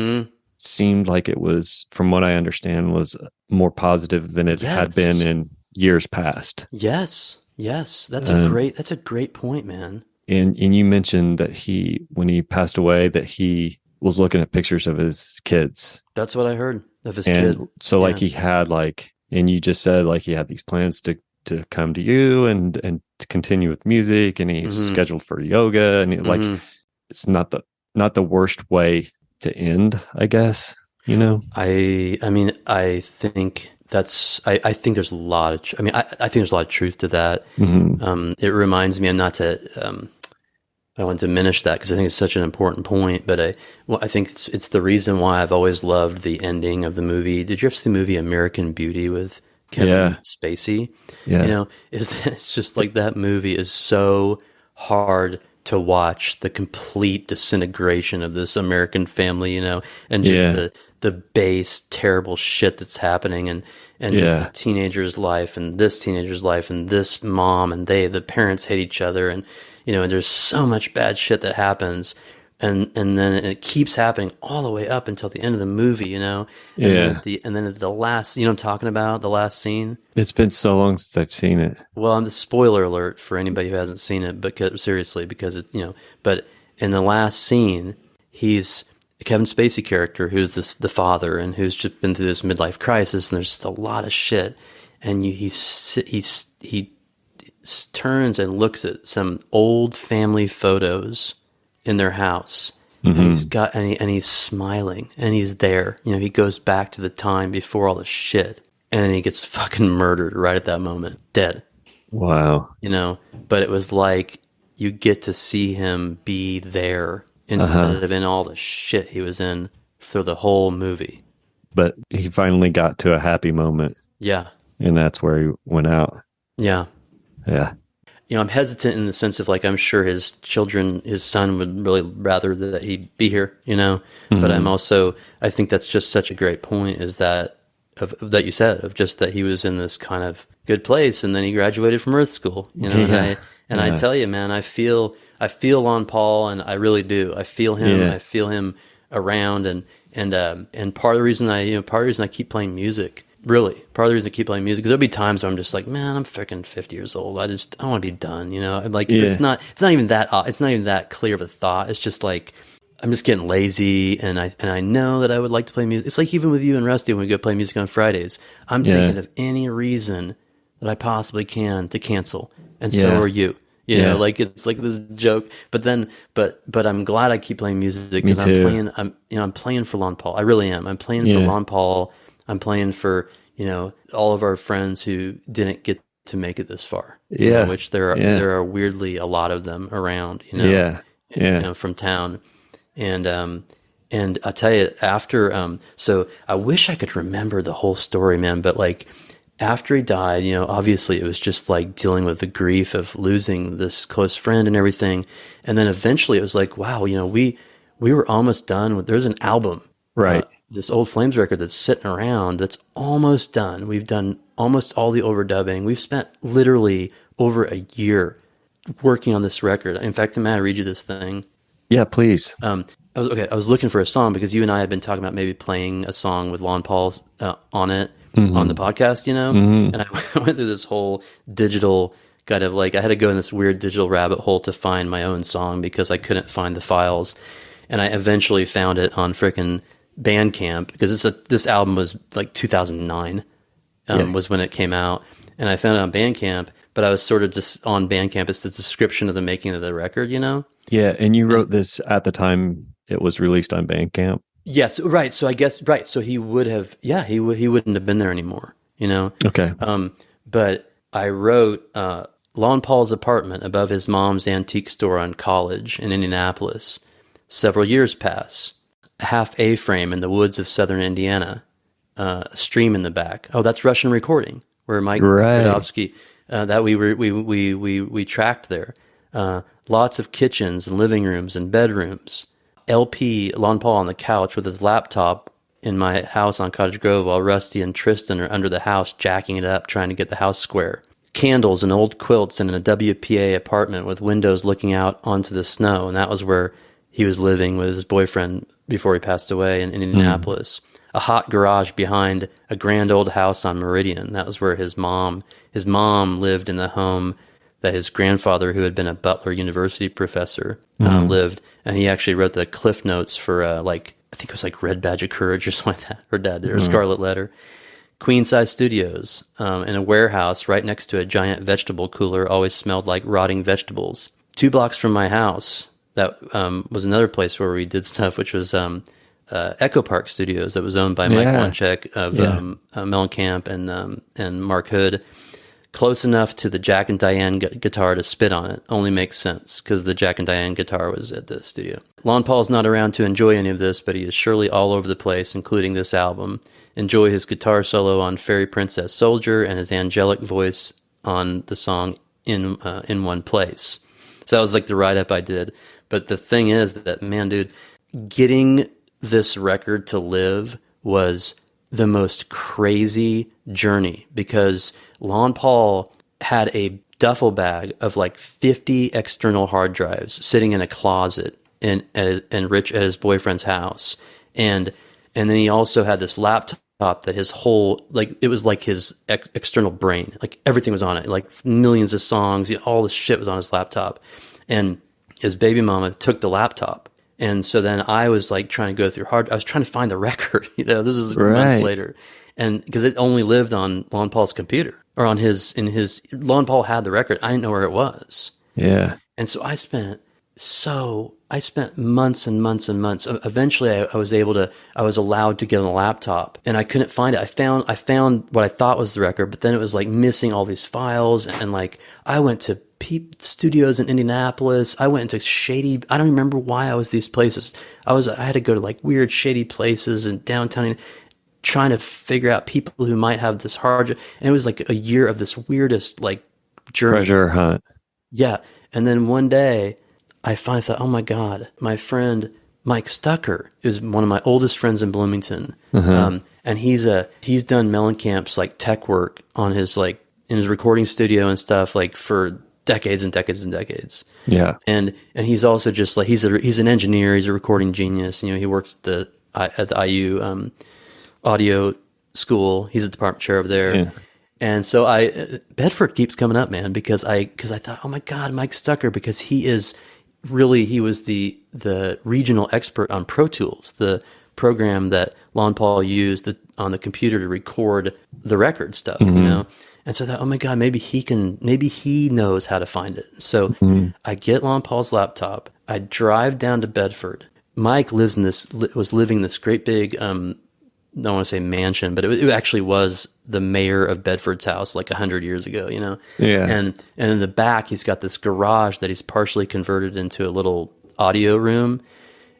seemed like it was, from what I understand, was more positive than it had been in years past. Yes. That's a great point, man. And you mentioned that when he passed away, that he was looking at pictures of his kids. That's what I heard of his kid. So he had and you just said he had these plans to come to you and to continue with music, and he's scheduled for yoga, and it's not the worst way to end, I guess, I think I think there's a lot of I think there's a lot of truth to that. It reminds me, I don't want to diminish that because I think it's such an important point, but I think it's the reason why I've always loved the ending of the movie. Did you ever see the movie American Beauty with Kevin Spacey? Yeah. It's just like that movie is so hard to watch, the complete disintegration of this American family, and just the base terrible shit that's happening, and just the teenager's life and this teenager's life and this mom and the parents hate each other, and and there's so much bad shit that happens, and then it keeps happening all the way up until the end of the movie, and then at the last, I'm talking about the last scene. It's been so long since I've seen it. Well, the spoiler alert for anybody who hasn't seen it, because it's but in the last scene, he's a Kevin Spacey character who's the father and who's just been through this midlife crisis, and there's just a lot of shit. and he turns and looks at some old family photos in their house, and he's smiling, and he's there. You know, he goes back to the time before all the shit, and then he gets fucking murdered right at that moment, dead. Wow. You know, but it was like you get to see him be there instead of in all the shit he was in for the whole movie. But he finally got to a happy moment. Yeah. And that's where he went out. Yeah. Yeah. You know, I'm hesitant in the sense of like, I'm sure his son would really rather that he be here, you know, but I think that's just such a great point is that you said of just that he was in this kind of good place and then he graduated from Earth School, you know, I tell you, man, I feel LonPaul, and I really do. I feel him. Yeah. I feel him around, and part of the reason I keep playing music, really, part of the reason I keep playing music, because there'll be times where I'm just like, man, I'm freaking 50 years old. I want to be done, you know. I'm like, it's not even that clear of a thought. It's just like I'm just getting lazy, and I know that I would like to play music. It's like even with you and Rusty when we go play music on Fridays, I'm thinking of any reason that I possibly can to cancel, and so are you. You know, like it's like this joke, but I'm glad I keep playing music because I'm playing for LonPaul. I really am. I'm playing for LonPaul. I'm playing for, you know, all of our friends who didn't get to make it this far. You know, which there are weirdly a lot of them around, you know, you know, from town. And I'll tell you after, so I wish I could remember the whole story, man, but like, after he died, you know, obviously it was just like dealing with the grief of losing this close friend and everything. And then eventually it was like, wow, you know, we were almost done with, there's an album, right? This Old Flames record that's sitting around that's almost done. We've done almost all the overdubbing. We've spent literally over a year working on this record. In fact, may I read you this thing? Yeah, please. I was looking for a song because you and I had been talking about maybe playing a song with LonPaul on it. On the podcast, you know, and I went through this whole digital kind of like, I had to go in this weird digital rabbit hole to find my own song because I couldn't find the files, and I eventually found it on frickin' Bandcamp because this album was like 2009 was when it came out, and I found it on Bandcamp, but I was sort of just on Bandcamp, it's the description of the making of the record, you know? Yeah, and you wrote this at the time it was released on Bandcamp. Yes, right. So I guess right. So he would have, he wouldn't have been there anymore, you know. Okay. But I wrote LonPaul's apartment above his mom's antique store on College in Indianapolis. Several years pass. Half A-frame in the woods of southern Indiana. A stream in the back. Oh, that's Russian recording where Mike Radovsky that we tracked there. Lots of kitchens and living rooms and bedrooms. LP LonPaul on the couch with his laptop in my house on Cottage Grove while Rusty and Tristan are under the house jacking it up trying to get the house square. Candles and old quilts in a WPA apartment with windows looking out onto the snow, and that was where he was living with his boyfriend before he passed away in Indianapolis. A hot garage behind a grand old house on Meridian. That was where his mom lived in the home that his grandfather, who had been a Butler University professor, lived. And he actually wrote the cliff notes for, I think it was like Red Badge of Courage or something like that. Her dad did, or Scarlet Letter. Queen-size studios in a warehouse right next to a giant vegetable cooler always smelled like rotting vegetables. 2 blocks from my house, that was another place where we did stuff, which was Echo Park Studios that was owned by Mike Wanchek of Mellencamp and Mark Hood. Close enough to the Jack and Diane guitar to spit on it. Only makes sense because the Jack and Diane guitar was at the studio. LonPaul's not around to enjoy any of this, but he is surely all over the place, including this album. Enjoy his guitar solo on Fairy Princess Soldier and his angelic voice on the song In One Place. So that was like the write-up I did. But the thing is that, man, dude, getting this record to live was the most crazy journey because LonPaul had a duffel bag of like 50 external hard drives sitting in a closet in Rich at his boyfriend's house, and then he also had this laptop that his whole, like, it was like his external brain, like everything was on it, like millions of songs, you know, all this shit was on his laptop, and his baby mama took the laptop. And so then I was like trying to go through I was trying to find the record, you know, this is months later. and because it only lived on LonPaul's computer or on LonPaul had the record. I didn't know where it was. Yeah. And so I spent months and months and months. Eventually I was allowed to get on a laptop, and I couldn't find it. I found what I thought was the record, but then it was like missing all these files. And like, I went to studios in Indianapolis. I went into I don't remember why I was these places. I had to go to like weird shady places in downtown trying to figure out people who might have this hard. And it was like a year of this weirdest like journey. Treasure hunt. Yeah. And then one day I finally thought, oh my God, my friend Mike Stucker is one of my oldest friends in Bloomington. And he's done Mellencamp's like tech work on his like in his recording studio and stuff like for decades and decades and decades. Yeah. And he's also just like, he's an engineer, he's a recording genius. You know, he works at the IU audio school. He's a department chair over there. Yeah. And so Bedford keeps coming up, man, because I thought, oh my God, Mike Stucker, because he was the regional expert on Pro Tools, the program that LonPaul used on the computer to record the record stuff, you know? And so I thought, oh my God, maybe he knows how to find it. So I get LonPaul's laptop. I drive down to Bedford. Mike was living in this great big, I don't want to say mansion, but it actually was the mayor of Bedford's house like 100 years ago, you know? Yeah. And in the back, he's got this garage that he's partially converted into a little audio room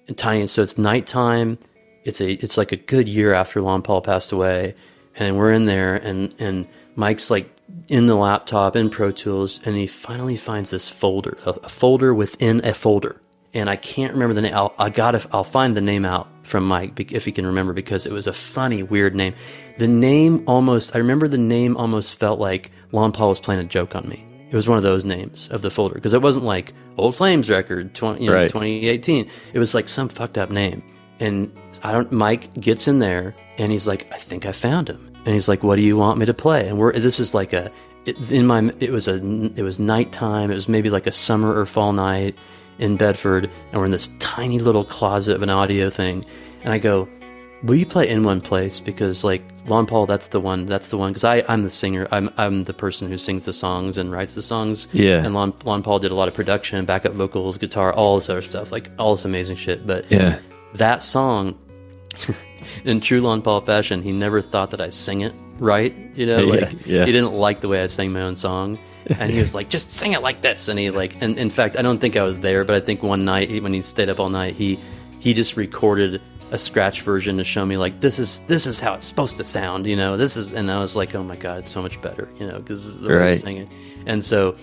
and tiny. So it's nighttime. It's like a good year after LonPaul passed away. And we're in there and Mike's like in the laptop in Pro Tools, and he finally finds this folder, a folder within a folder. And I can't remember the name. I'll find the name out from Mike if he can remember, because it was a funny, weird name. I remember the name almost felt like LonPaul was playing a joke on me. It was one of those names of the folder, because it wasn't like Old Flames record 2018. It was like some fucked up name. And Mike gets in there and he's like, I think I found him. And he's like, what do you want me to play? And this is like it was nighttime. It was maybe like a summer or fall night in Bedford, and we're in this tiny little closet of an audio thing. And I go, will you play In One Place? Because like LonPaul, that's the one, because I'm the singer. I'm the person who sings the songs and writes the songs. Yeah. And LonPaul did a lot of production, backup vocals, guitar, all this other stuff, like all this amazing shit. But yeah, that song, in true LonPaul fashion, he never thought that I sing it right. You know, he didn't like the way I sang my own song. And he was like, just sing it like this. And and in fact, I don't think I was there, but I think one night when he stayed up all night, he just recorded a scratch version to show me like, this is how it's supposed to sound, you know, and I was like, oh my God, it's so much better, you know, because this is the way I sing it. And so,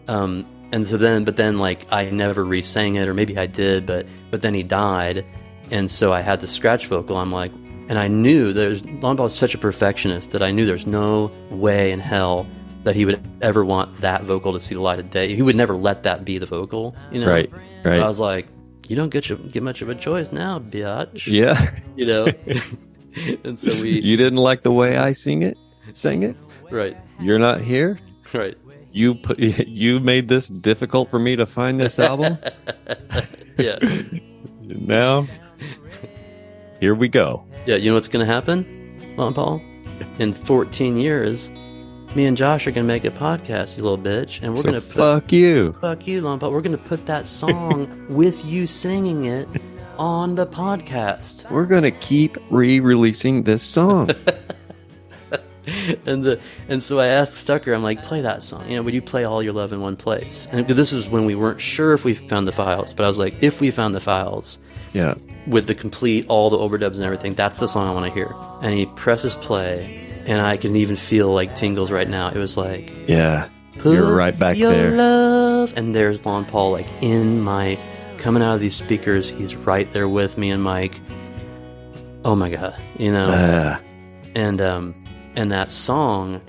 but then like I never re-sang it, or maybe I did, but then he died. And so I had the scratch vocal. I'm like, and I knew LonPaul was such a perfectionist that I knew there's no way in hell that he would ever want that vocal to see the light of day. He would never let that be the vocal, you know? Right. I was like, you don't get much of a choice now, biatch. Yeah. You know? And so You didn't like the way I sang it? Right. You're not here? Right. You made this difficult for me to find this album? Yeah. Now, here we go. Yeah, you know what's going to happen, LonPaul? In 14 years... me and Josh are going to make a podcast, you little bitch, and we're going to fuck you, LonPaul. We're going to put that song with you singing it on the podcast. We're going to keep re-releasing this song. And so I asked Stucker, I'm like, play that song. You know, would you play All Your Love in One Place? And this is when we weren't sure if we found the files, but I was like, if we found the files, yeah, with all the overdubs and everything, that's the song I want to hear. And he presses play. And I can even feel like tingles right now. It was like, yeah, you're right back there. Love. And there's LonPaul, like coming out of these speakers. He's right there with me and Mike. Oh my God, you know. And that song,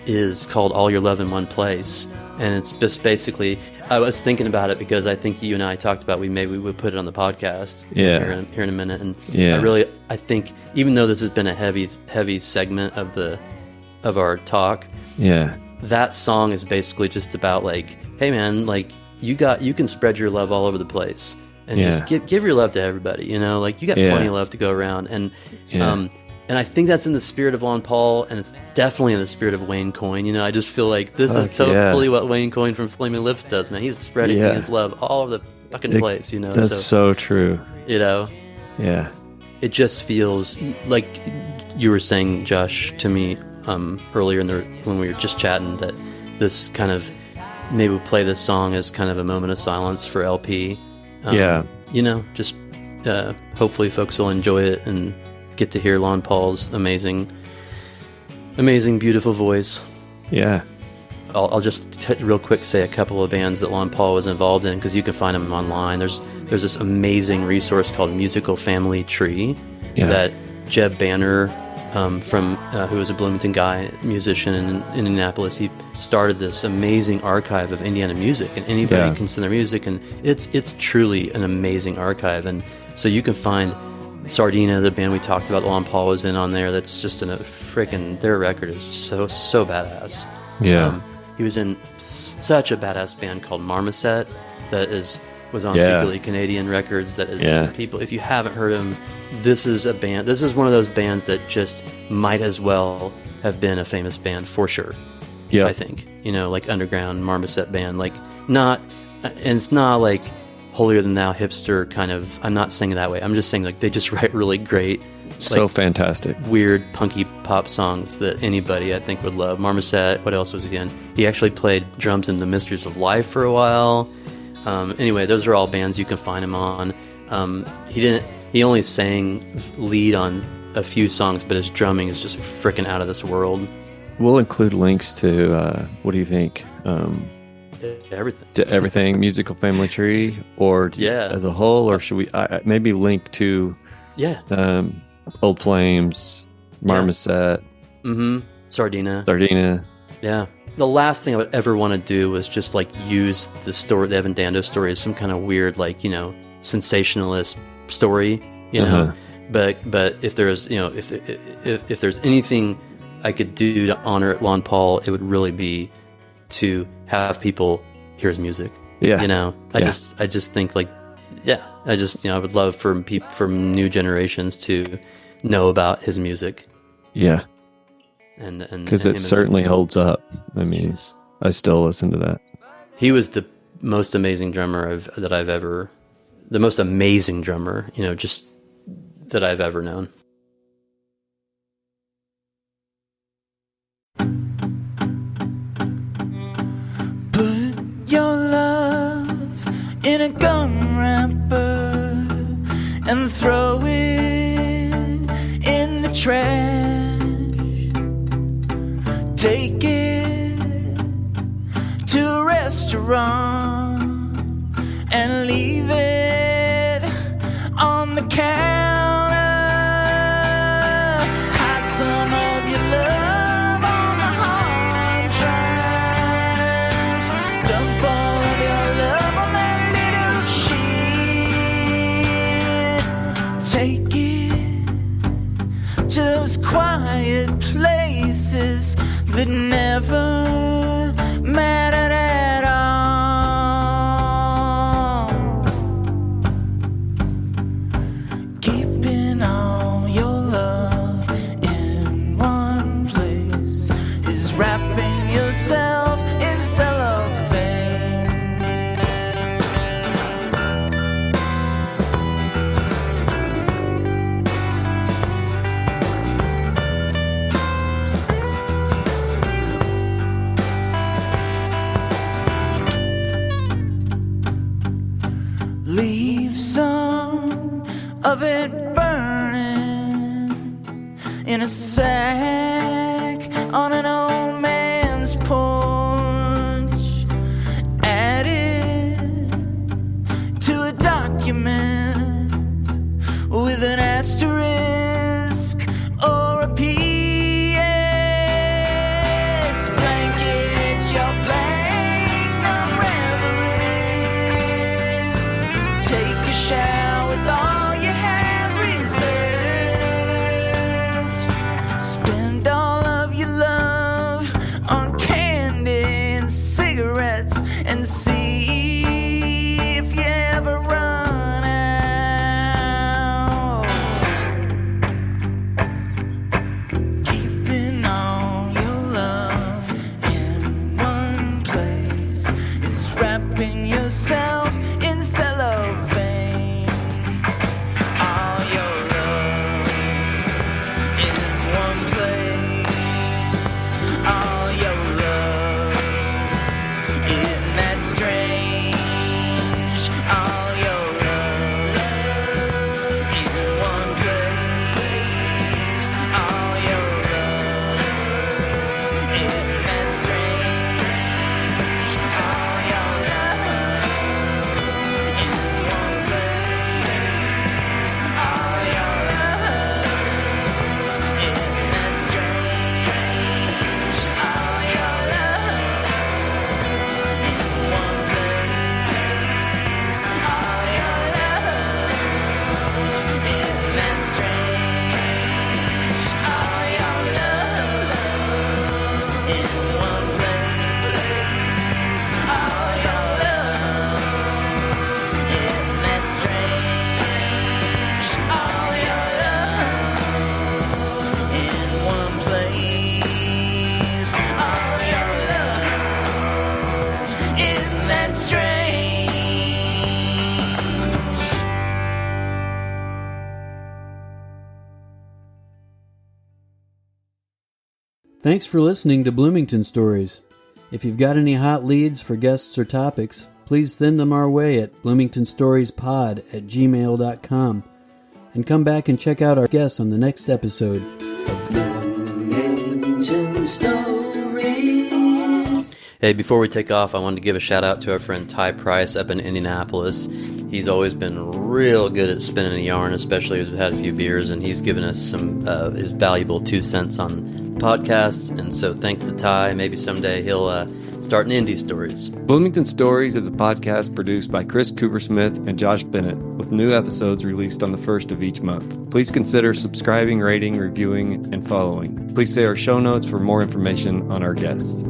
is called All Your Love in One Place. And it's just basically, I was thinking about it because I think you and I talked about maybe we would put it on the podcast here in a minute. And I think even though this has been a heavy segment of our talk, that song is basically just about like, hey man, like you can spread your love all over the place and just give your love to everybody, you know, like you got plenty of love to go around. And And I think that's in the spirit of LonPaul, and it's definitely in the spirit of Wayne Coyne. You know, I just feel like this is totally what Wayne Coyne from Flaming Lips does, man. He's spreading his love all over the fucking place, you know. That's so true. You know? Yeah. It just feels like you were saying, Josh, to me earlier when we were just chatting, that this kind of, maybe we'll play this song as kind of a moment of silence for LP. You know, just hopefully folks will enjoy it and get to hear LonPaul's amazing, beautiful voice. Yeah. I'll just real quick say a couple of bands that LonPaul was involved in, because you can find them online. There's this amazing resource called Musical Family Tree that Jeb Banner, who was a Bloomington guy, musician in Indianapolis, he started this amazing archive of Indiana music, and anybody can send their music, and it's truly an amazing archive. And so you can find Sardina, the band we talked about, LonPaul was in on there. That's just their record is so badass. Yeah. He was in such a badass band called Marmoset that was on Secretly Canadian Records. That is, people, if you haven't heard him, this is one of those bands that just might as well have been a famous band for sure. Yeah, I think, you know, like underground Marmoset band, like and it's not like holier than thou hipster kind of. I'm not saying it that way. I'm just saying like they just write really great, fantastic, weird punky pop songs that anybody I think would love. Marmoset. What else was he in? He actually played drums in The Mysteries of Life for a while. Anyway, those are all bands you can find him on. He only sang lead on a few songs, but his drumming is just freaking out of this world. We'll include links to what do you think? Everything. To everything, Musical Family Tree, or as a whole, or should we maybe link to Old Flames, Marmoset, Sardina. Yeah. The last thing I would ever want to do was just like use the Evan Dando story as some kind of weird, like, you know, sensationalist story, you know. But if there's, you know, if there's anything I could do to honor LonPaul, it would really be to have people hear his music. Yeah. You know, I just think like, I would love for people, for new generations to know about his music. Yeah. And because it certainly holds up. I mean, I still listen to that. He was the most amazing drummer the most amazing drummer, you know, just that I've ever known. Put your love in a gum wrapper and throw it in the trash. Take it to a restaurant and leave it on the counter. Hide some of your love on the hard drive. Dump all of your love on that little sheet. Take it to those quiet places that never mattered at all. Keeping all your love in one place is wrapping yourself in cellophane. Leave some of it burning in a sack on an old man's porch. Add it to a document with an asterisk or a P.S. Blanket your blank numb reveries. Take a shower with all you have reserved. Spend all of your love on candy and cigarettes and see if you ever run out. Thanks for listening to Bloomington Stories. If you've got any hot leads for guests or topics, please send them our way at bloomingtonstoriespod@gmail.com. And come back and check out our guests on the next episode of Bloomington Stories. Hey, before we take off, I wanted to give a shout out to our friend Ty Price up in Indianapolis. He's always been real good at spinning a yarn, especially as we've had a few beers, and he's given us some his valuable 2 cents on podcasts. And so thanks to Ty. Maybe someday he'll start an Indie Stories. Bloomington Stories is a podcast produced by Chris Coopersmith and Josh Bennett, with new episodes released on the 1st of each month. Please consider subscribing, rating, reviewing, and following. Please see our show notes for more information on our guests.